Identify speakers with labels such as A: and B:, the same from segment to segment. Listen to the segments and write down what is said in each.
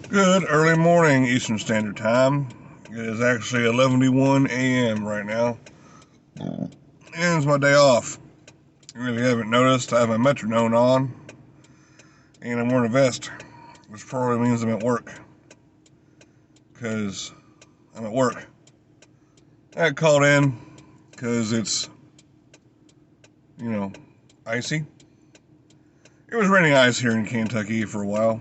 A: Good early morning Eastern Standard Time. It is actually 11:01 a.m. right now. And it's my day off. If you haven't noticed, I have my metronome on and I'm wearing a vest, which probably means I'm at work. Because I'm at work. I got called in because it's, you know, icy. It was raining ice here in Kentucky for a while.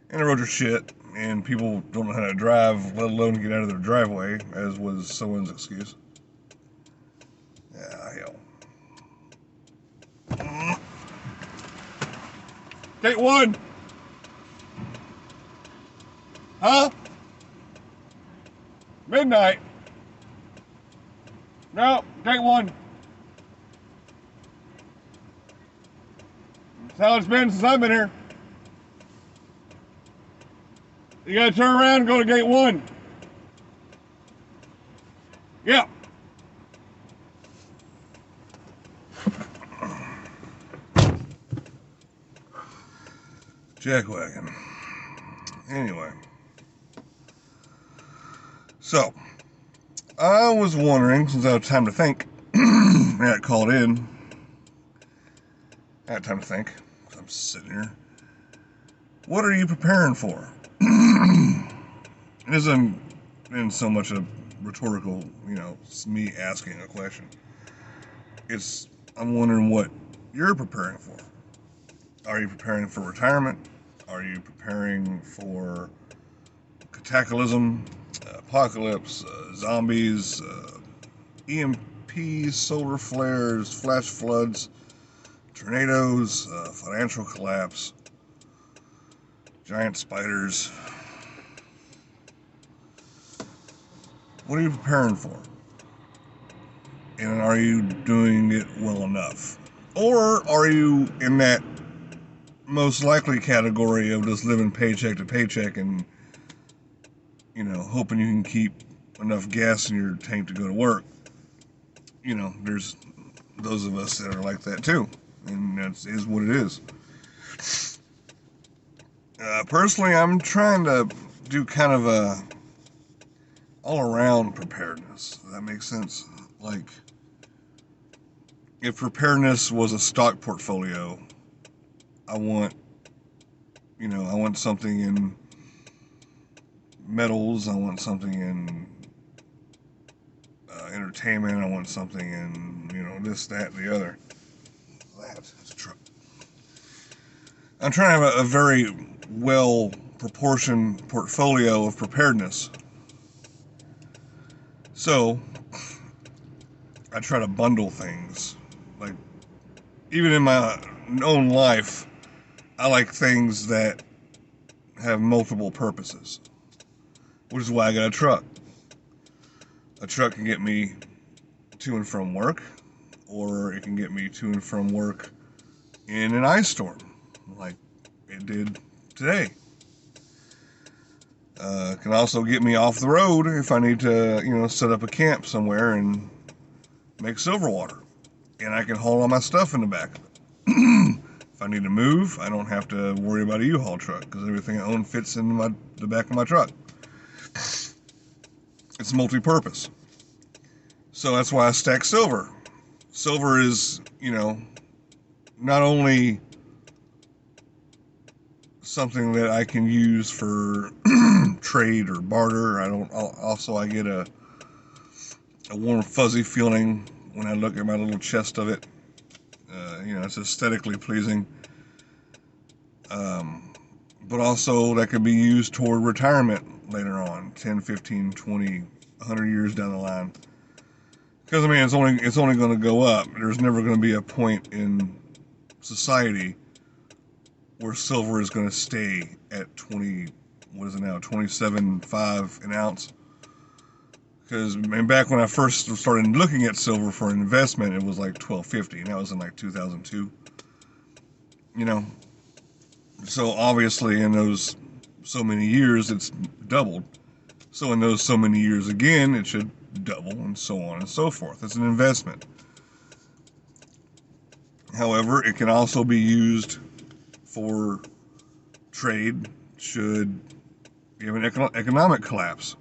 A: And the roads are shit, and people don't know how to drive, let alone get out of their driveway, as was someone's excuse. Yeah, hell. Gate 1! Huh? Midnight? No, Gate 1. That's how it's been since I've been here. You gotta turn around and go to Gate 1. Yeah. Jackwagon. Anyway. So, I was wondering, since I had time to think, I got called in. I had time to think. I'm sitting here. What are you preparing for? It isn't in so much a rhetorical, it's me asking a question. I'm wondering what you're preparing for. Are you preparing for retirement? Are you preparing for cataclysm, apocalypse, zombies, EMPs, solar flares, flash floods, tornadoes, financial collapse, giant spiders? What are you preparing for? And are you doing it well enough? Or are you in that most likely category of just living paycheck to paycheck and, hoping you can keep enough gas in your tank to go to work? There's those of us that are like that too. And that is what it is. Personally, I'm trying to do kind of a all-around preparedness. Does that make sense? Like, if preparedness was a stock portfolio, I want something in metals. I want something in entertainment. I want something in, this, that, and the other. That's a truck. I'm trying to have a very well proportioned portfolio of preparedness. So, I try to bundle things. Like, even in my own life, I like things that have multiple purposes, which is why I got a truck. A truck can get me to and from work, or it can get me to and from work in an ice storm, like it did today. Can also get me off the road if I need to, set up a camp somewhere and make silver water. And I can haul all my stuff in the back of it. If I need to move, I don't have to worry about a U-Haul truck because everything I own fits in the back of my truck. It's multi-purpose. So that's why I stack silver. Silver is, not only something that I can use for trade or barter. I get a warm fuzzy feeling when I look at my little chest of it. It's aesthetically pleasing. But also that could be used toward retirement later on, 10, 15, 20, 100 years down the line. Because it's only going to go up. There's never going to be a point in society where silver is going to stay at 20, what is it now, 27.5 an ounce. Because back when I first started looking at silver for an investment, it was like $12.50, and that was in like 2002. So obviously in those so many years, it's doubled. So in those so many years again, it should double, and so on and so forth. It's an investment. However, it can also be used for trade, should you have an economic collapse,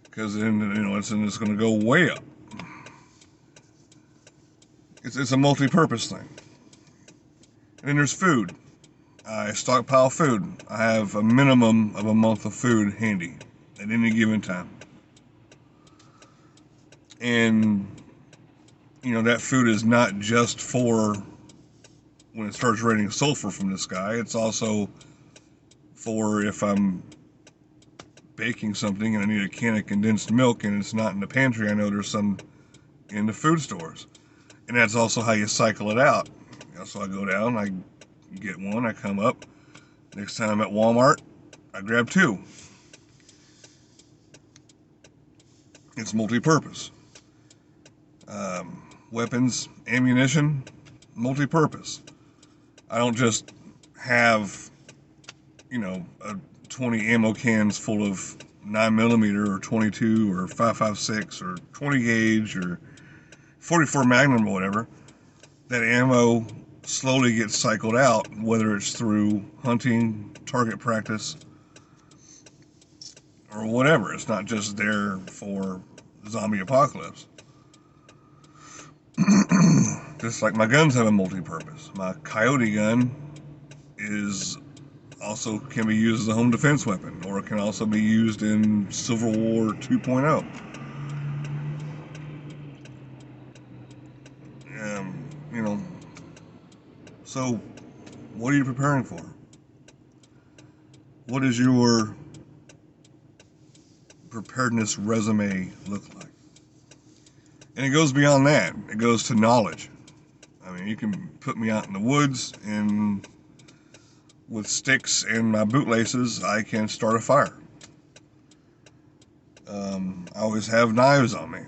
A: because then it's going to go way up. It's a multi-purpose thing. And then there's food. I stockpile food. I have a minimum of a month of food handy at any given time. And, that food is not just for when it starts raining sulfur from the sky. It's also for if I'm baking something and I need a can of condensed milk and it's not in the pantry, I know there's some in the food stores. And that's also how you cycle it out. So I go down, I get one, I come up. Next time I'm at Walmart, I grab two. It's multi-purpose. Weapons, ammunition, multi-purpose. I don't just have, 20 ammo cans full of 9mm or 22 or 5.56 or 20 gauge or 44 Magnum or whatever. That ammo slowly gets cycled out, whether it's through hunting, target practice, or whatever. It's not just there for zombie apocalypse. Just like my guns have a multi-purpose. My coyote gun can be used as a home defense weapon, or it can also be used in Civil War 2.0. So what are you preparing for? What does your preparedness resume look like? And it goes beyond that. It goes to knowledge. I mean, you can put me out in the woods and with sticks and my bootlaces, I can start a fire. I always have knives on me,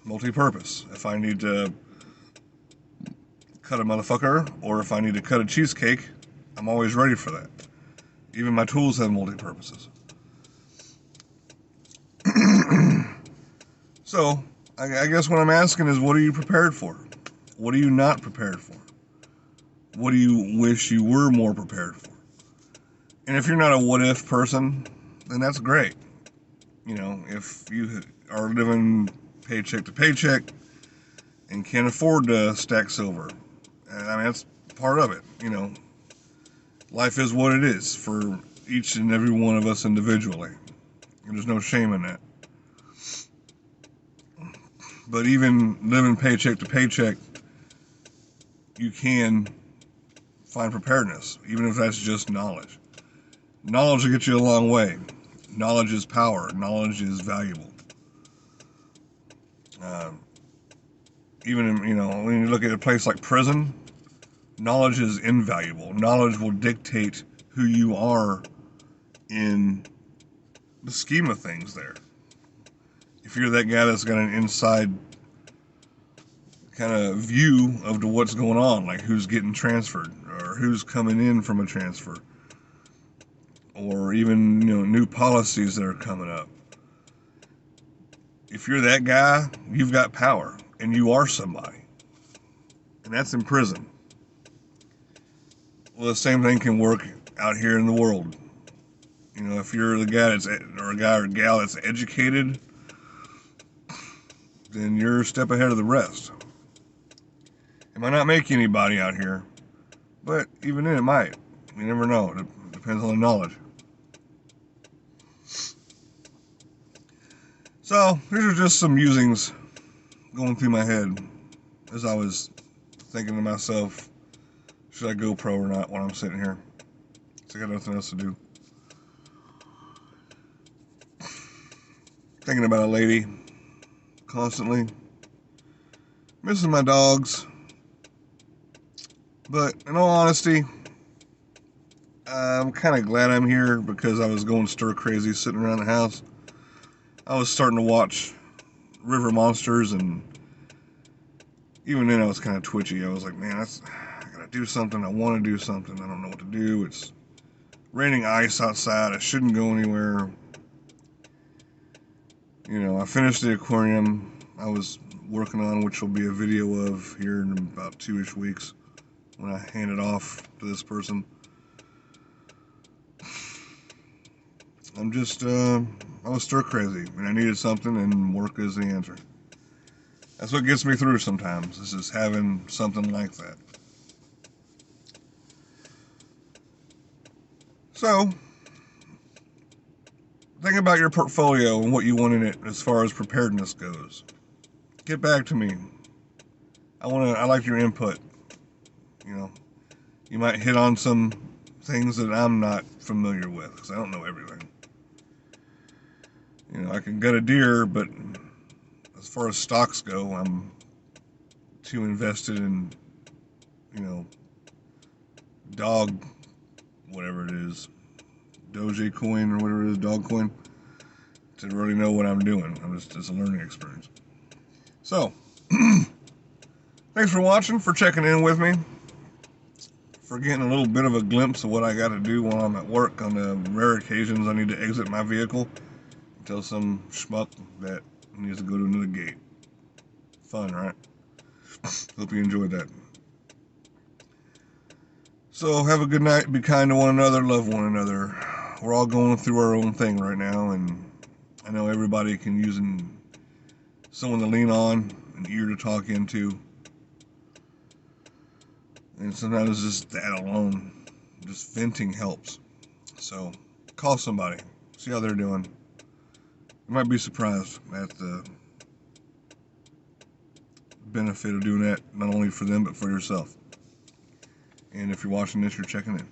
A: multi-purpose. If I need to cut a motherfucker, or if I need to cut a cheesecake, I'm always ready for that. Even my tools have multi-purposes. So, I guess what I'm asking is, what are you prepared for? What are you not prepared for? What do you wish you were more prepared for? And if you're not a what-if person, then that's great. If you are living paycheck to paycheck and can't afford to stack silver, I mean, that's part of it. Life is what it is for each and every one of us individually. And there's no shame in that. But even living paycheck to paycheck, you can find preparedness, even if that's just knowledge. Knowledge will get you a long way. Knowledge is power. Knowledge is valuable. Even when you look at a place like prison, knowledge is invaluable. Knowledge will dictate who you are in the scheme of things there. If you're that guy that's got an inside kind of view of what's going on, like who's getting transferred or who's coming in from a transfer, or even new policies that are coming up. If you're that guy, you've got power and you are somebody, and that's in prison. Well, the same thing can work out here in the world. If you're the guy or a guy or gal that's educated, then you're a step ahead of the rest. It might not make anybody out here, but even then it might. You never know. It depends on the knowledge. So, these are just some musings going through my head as I was thinking to myself, should I GoPro or not when I'm sitting here? So I got nothing else to do. Thinking about a lady constantly. Missing my dogs. But in all honesty, I'm kind of glad I'm here, because I was going stir crazy sitting around the house. I was starting to watch River Monsters, and even then I was kind of twitchy. I was like, man, I gotta do something. I want to do something. I don't know what to do. It's raining ice outside. I shouldn't go anywhere. I finished the aquarium I was working on, which will be a video of here in about 2-ish weeks when I hand it off to this person. I'm just, I was stir crazy, and I needed something, and work is the answer. That's what gets me through sometimes, is just having something like that. So, think about your portfolio and what you want in it as far as preparedness goes. Get back to me. I like your input. You know, you might hit on some things that I'm not familiar with, because I don't know everything. You know, I can gut a deer, but as far as stocks go, I'm too invested in, you know, dog, whatever it is, Doge coin or whatever it is, dog coin, to really know what I'm doing. It's a learning experience. So, thanks for watching, for checking in with me, for getting a little bit of a glimpse of what I got to do while I'm at work on the rare occasions I need to exit my vehicle and tell some schmuck that he needs to go to another gate. Fun, right? Hope you enjoyed that. So have a good night, be kind to one another, love one another. We're all going through our own thing right now, and I know everybody can use someone to lean on, an ear to talk into. And sometimes just that alone, just venting helps. So call somebody, see how they're doing. You might be surprised at the benefit of doing that, not only for them, but for yourself. And if you're watching this, you're checking in.